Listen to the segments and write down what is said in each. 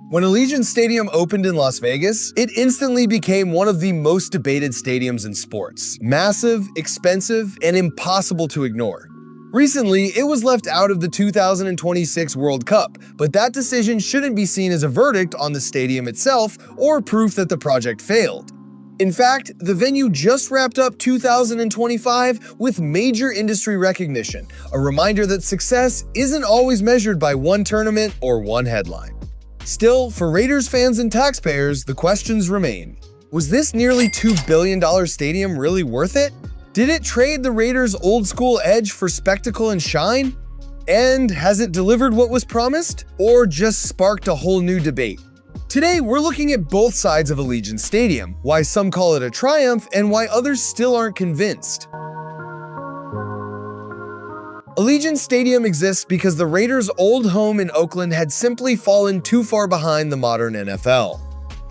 When Allegiant Stadium opened in Las Vegas, it instantly became one of the most debated stadiums in sports. Massive, expensive, and impossible to ignore. Recently, it was left out of the 2026 World Cup, but that decision shouldn't be seen as a verdict on the stadium itself or proof that the project failed. In fact, the venue just wrapped up 2025 with major industry recognition, a reminder that success isn't always measured by one tournament or one headline. Still, for Raiders fans and taxpayers, the questions remain. Was this nearly $2 billion stadium really worth it? Did it trade the Raiders' old-school edge for spectacle and shine? And has it delivered what was promised? Or just sparked a whole new debate? Today, we're looking at both sides of Allegiant Stadium, why some call it a triumph and why others still aren't convinced. Allegiant Stadium exists because the Raiders' old home in Oakland had simply fallen too far behind the modern NFL.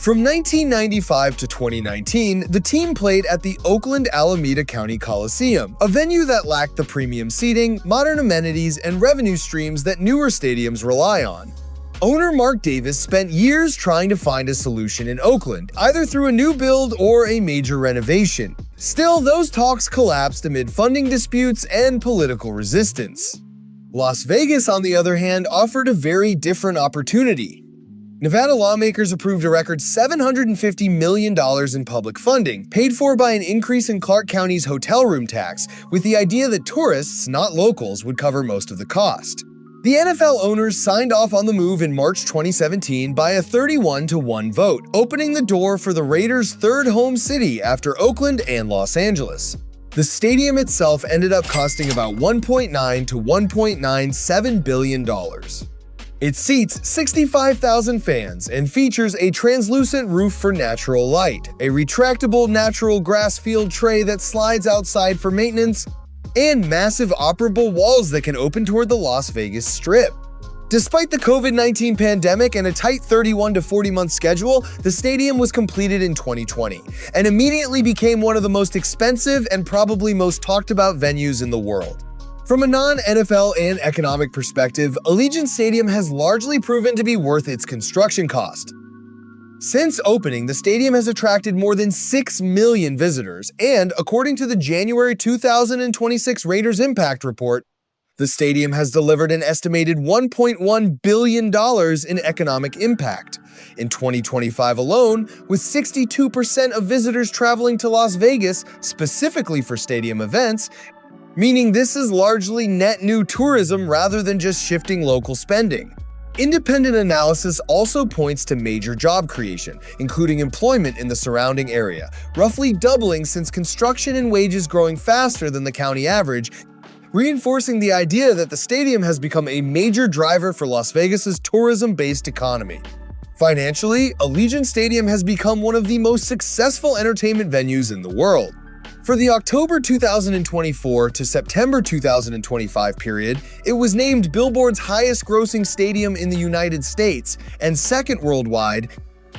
From 1995 to 2019, the team played at the Oakland-Alameda County Coliseum, a venue that lacked the premium seating, modern amenities, and revenue streams that newer stadiums rely on. Owner Mark Davis spent years trying to find a solution in Oakland, either through a new build or a major renovation. Still, those talks collapsed amid funding disputes and political resistance. Las Vegas, on the other hand, offered a very different opportunity. Nevada lawmakers approved a record $750 million in public funding, paid for by an increase in Clark County's hotel room tax, with the idea that tourists, not locals, would cover most of the cost. The NFL owners signed off on the move in March 2017 by a 31-1 vote, opening the door for the Raiders' third home city after Oakland and Los Angeles. The stadium itself ended up costing about $1.9 to $1.97 billion. It seats 65,000 fans and features a translucent roof for natural light, a retractable natural grass field tray that slides outside for maintenance, and massive operable walls that can open toward the Las Vegas Strip. Despite the COVID-19 pandemic and a tight 31 to 40-month schedule, the stadium was completed in 2020 and immediately became one of the most expensive and probably most talked about venues in the world. From a non-NFL and economic perspective, Allegiant Stadium has largely proven to be worth its construction cost. Since opening, the stadium has attracted more than 6 million visitors, and according to the January 2026 Raiders Impact Report, the stadium has delivered an estimated $1.1 billion in economic impact. In 2025 alone, with 62% of visitors traveling to Las Vegas specifically for stadium events, meaning this is largely net new tourism rather than just shifting local spending. Independent analysis also points to major job creation, including employment in the surrounding area, roughly doubling since construction and wages growing faster than the county average, reinforcing the idea that the stadium has become a major driver for Las Vegas's tourism-based economy. Financially, Allegiant Stadium has become one of the most successful entertainment venues in the world. For the October 2024 to September 2025 period, it was named Billboard's highest-grossing stadium in the United States and second worldwide,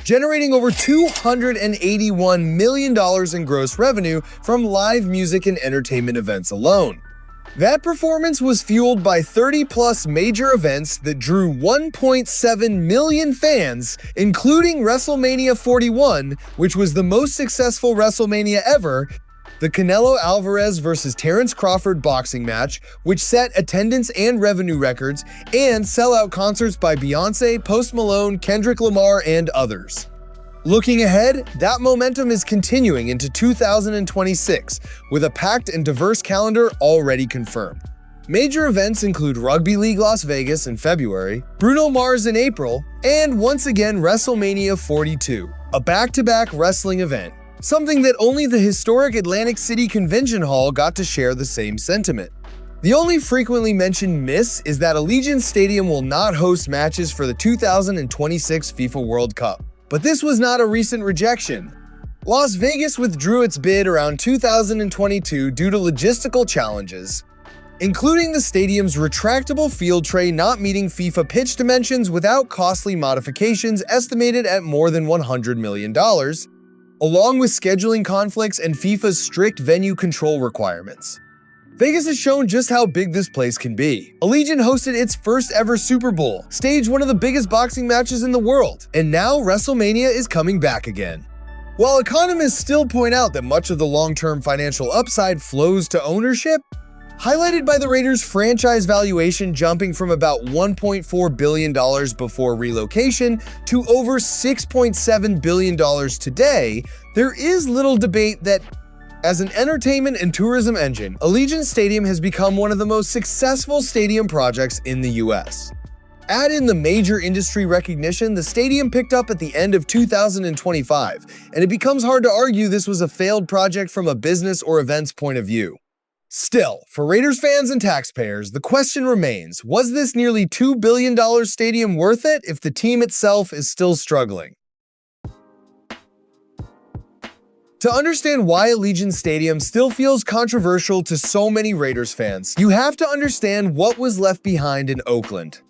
generating over $281 million in gross revenue from live music and entertainment events alone. That performance was fueled by 30-plus major events that drew 1.7 million fans, including WrestleMania 41, which was the most successful WrestleMania ever, the Canelo Alvarez vs. Terrence Crawford boxing match, which set attendance and revenue records, and sellout concerts by Beyoncé, Post Malone, Kendrick Lamar, and others. Looking ahead, that momentum is continuing into 2026, with a packed and diverse calendar already confirmed. Major events include Rugby League Las Vegas in February, Bruno Mars in April, and once again WrestleMania 42, a back-to-back wrestling event. Something that only the historic Atlantic City Convention Hall got to share the same sentiment. The only frequently mentioned miss is that Allegiant Stadium will not host matches for the 2026 FIFA World Cup. But this was not a recent rejection. Las Vegas withdrew its bid around 2022 due to logistical challenges, including the stadium's retractable field tray not meeting FIFA pitch dimensions without costly modifications estimated at more than $100 million, along with scheduling conflicts and FIFA's strict venue control requirements. Vegas has shown just how big this place can be. Allegiant hosted its first ever Super Bowl, staged one of the biggest boxing matches in the world, and now WrestleMania is coming back again. While economists still point out that much of the long-term financial upside flows to ownership, highlighted by the Raiders' franchise valuation jumping from about $1.4 billion before relocation to over $6.7 billion today, there is little debate that as an entertainment and tourism engine, Allegiant Stadium has become one of the most successful stadium projects in the US. Add in the major industry recognition the stadium picked up at the end of 2025, and it becomes hard to argue this was a failed project from a business or events point of view. Still, for Raiders fans and taxpayers, the question remains, was this nearly $2 billion stadium worth it if the team itself is still struggling? To understand why Allegiant Stadium still feels controversial to so many Raiders fans, you have to understand what was left behind in Oakland.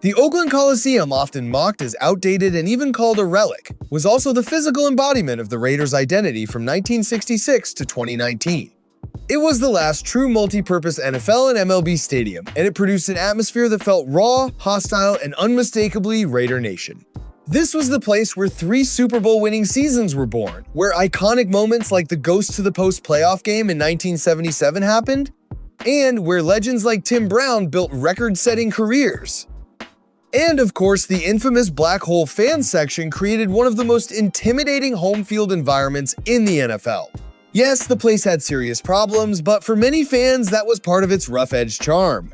The Oakland Coliseum, often mocked as outdated and even called a relic, was also the physical embodiment of the Raiders' identity from 1966 to 2019. It was the last true multi-purpose NFL and MLB stadium, and it produced an atmosphere that felt raw, hostile, and unmistakably Raider Nation. This was the place where 3 Super Bowl winning seasons were born, where iconic moments like the Ghost to the Post playoff game in 1977 happened, and where legends like Tim Brown built record-setting careers. And of course, the infamous Black Hole fan section created one of the most intimidating home field environments in the NFL. Yes, the place had serious problems, but for many fans, that was part of its rough-edge charm.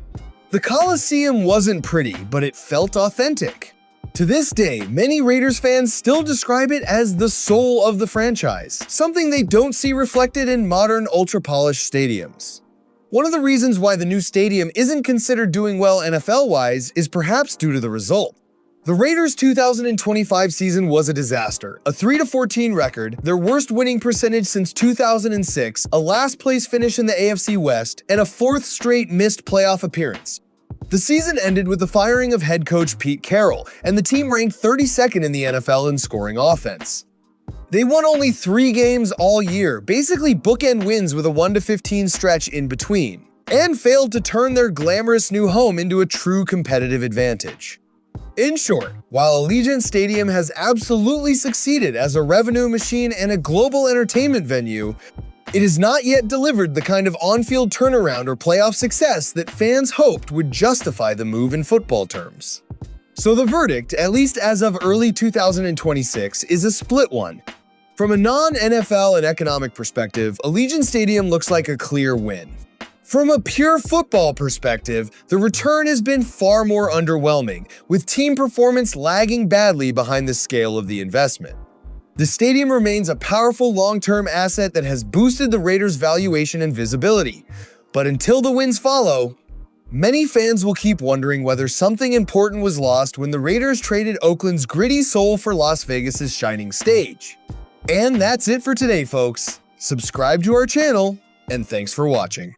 The Coliseum wasn't pretty, but it felt authentic. To this day, many Raiders fans still describe it as the soul of the franchise, something they don't see reflected in modern ultra-polished stadiums. One of the reasons why the new stadium isn't considered doing well NFL-wise is perhaps due to the result. The Raiders' 2025 season was a disaster, a 3-14 record, their worst winning percentage since 2006, a last-place finish in the AFC West, and a 4th straight missed playoff appearance. The season ended with the firing of head coach Pete Carroll, and the team ranked 32nd in the NFL in scoring offense. They won only 3 games all year, basically bookend wins with a 1-15 stretch in between, and failed to turn their glamorous new home into a true competitive advantage. In short, while Allegiant Stadium has absolutely succeeded as a revenue machine and a global entertainment venue, it has not yet delivered the kind of on-field turnaround or playoff success that fans hoped would justify the move in football terms. So the verdict, at least as of early 2026, is a split one. From a non-NFL and economic perspective, Allegiant Stadium looks like a clear win. From a pure football perspective, the return has been far more underwhelming, with team performance lagging badly behind the scale of the investment. The stadium remains a powerful long-term asset that has boosted the Raiders' valuation and visibility, but until the wins follow, many fans will keep wondering whether something important was lost when the Raiders traded Oakland's gritty soul for Las Vegas's shining stage. And that's it for today, folks. Subscribe to our channel, and thanks for watching.